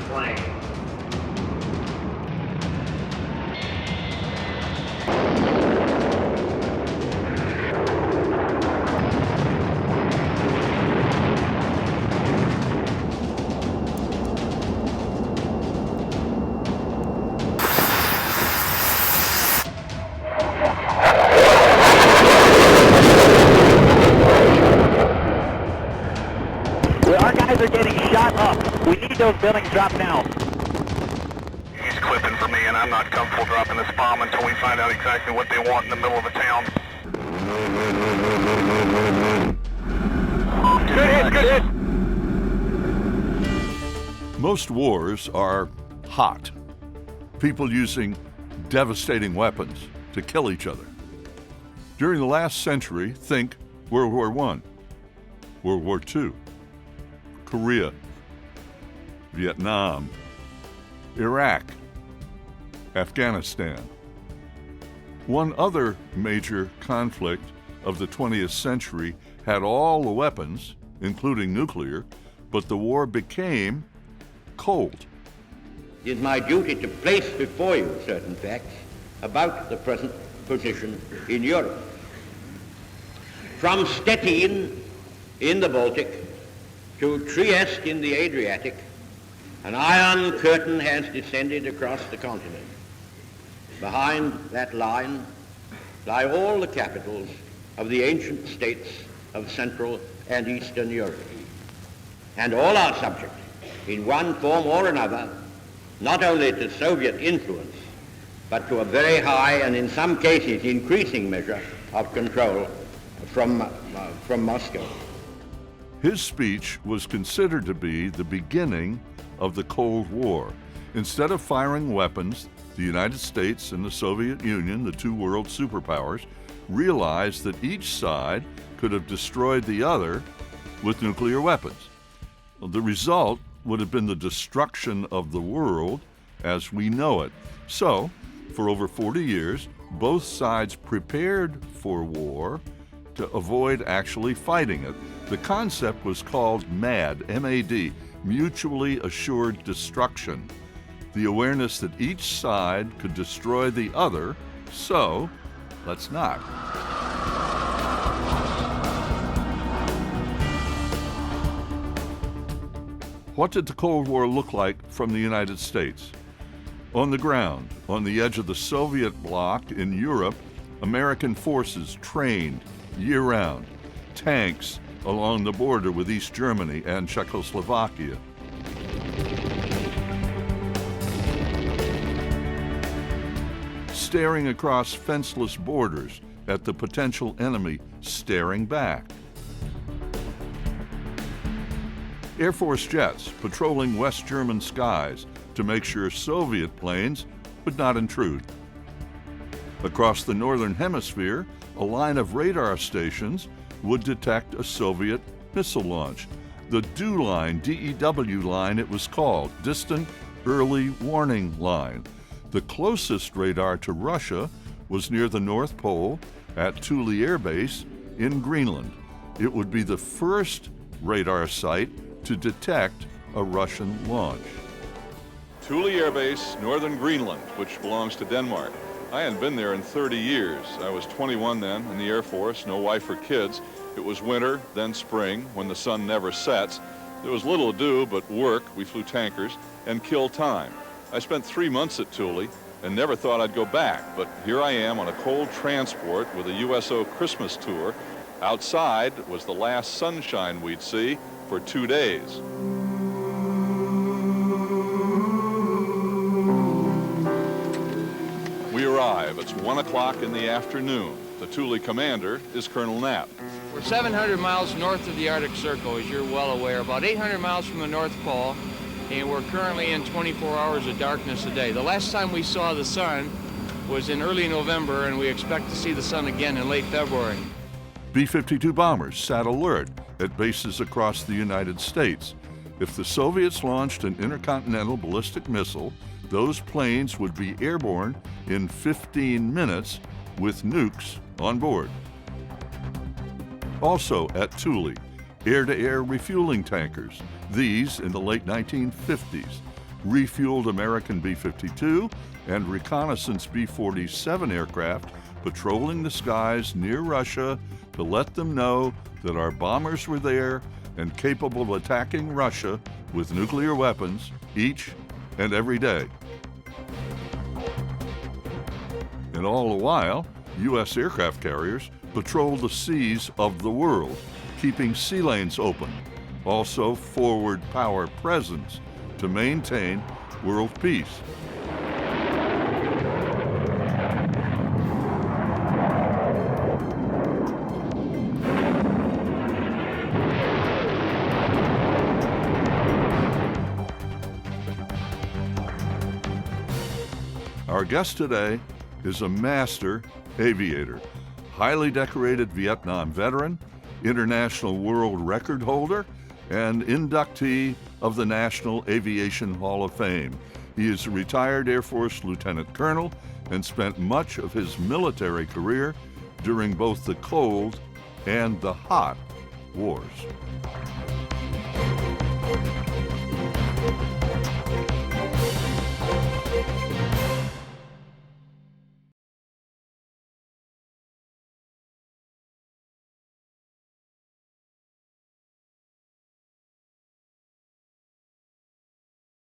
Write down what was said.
plane. Our guys are getting shot up. We need those buildings dropped now. He's clipping for me, and I'm not comfortable dropping this bomb until we find out exactly what they want in the middle of a town. Good hit, good hit. Most wars are hot. People using devastating weapons to kill each other. During the last century, think World War I, World War II, Korea, Vietnam, Iraq, Afghanistan. One other major conflict of the 20th century had all the weapons, including nuclear, but the war became cold. It is my duty to place before you certain facts about the present position in Europe. From Stettin in the Baltic to Trieste in the Adriatic, an iron curtain has descended across the continent. Behind that line lie all the capitals of the ancient states of Central and Eastern Europe. And all are subject, in one form or another, not only to Soviet influence, but to a very high and in some cases increasing measure of control from Moscow. His speech was considered to be the beginning of the Cold War. Instead of firing weapons, the United States and the Soviet Union, the two world superpowers, realized that each side could have destroyed the other with nuclear weapons. The result would have been the destruction of the world as we know it. So, for over 40 years, both sides prepared for war to avoid actually fighting it. The concept was called MAD, M-A-D, Mutually Assured Destruction. The awareness that each side could destroy the other, so let's not. What did the Cold War look like from the United States? On the ground, on the edge of the Soviet bloc in Europe, American forces trained year-round, tanks along the border with East Germany and Czechoslovakia. Staring across fenceless borders at the potential enemy staring back. Air Force jets patrolling West German skies to make sure Soviet planes would not intrude. Across the Northern Hemisphere, a line of radar stations would detect a Soviet missile launch. The DEW line, D-E-W line it was called, Distant Early Warning Line. The closest radar to Russia was near the North Pole at Thule Air Base in Greenland. It would be the first radar site to detect a Russian launch. Thule Air Base, northern Greenland, which belongs to Denmark. I hadn't been there in 30 years. I was 21 then in the Air Force, no wife or kids. It was winter, then spring, when the sun never sets. There was little to do but work, we flew tankers, and kill time. I spent 3 months at Thule and never thought I'd go back, but here I am on a cold transport with a USO Christmas tour. Outside was the last sunshine we'd see for 2 days. We arrive. It's 1 o'clock in the afternoon. The Thule commander is Colonel Knapp. We're 700 miles north of the Arctic Circle, as you're well aware, about 800 miles from the North Pole, and we're currently in 24 hours of darkness a day. The last time we saw the sun was in early November, and we expect to see the sun again in late February. B-52 bombers sat alert at bases across the United States. If the Soviets launched an intercontinental ballistic missile, those planes would be airborne in 15 minutes with nukes on board. Also at Thule, air-to-air refueling tankers. These, in the late 1950s, refueled American B-52 and reconnaissance B-47 aircraft patrolling the skies near Russia to let them know that our bombers were there and capable of attacking Russia with nuclear weapons each and every day. And all the while, U.S. aircraft carriers patrolled the seas of the world, keeping sea lanes open, also forward power presence to maintain world peace. Our guest today is a master aviator, highly decorated Vietnam veteran, international world record holder, and inductee of the National Aviation Hall of Fame. He is a retired Air Force Lieutenant Colonel and spent much of his military career during both the Cold and the Hot Wars.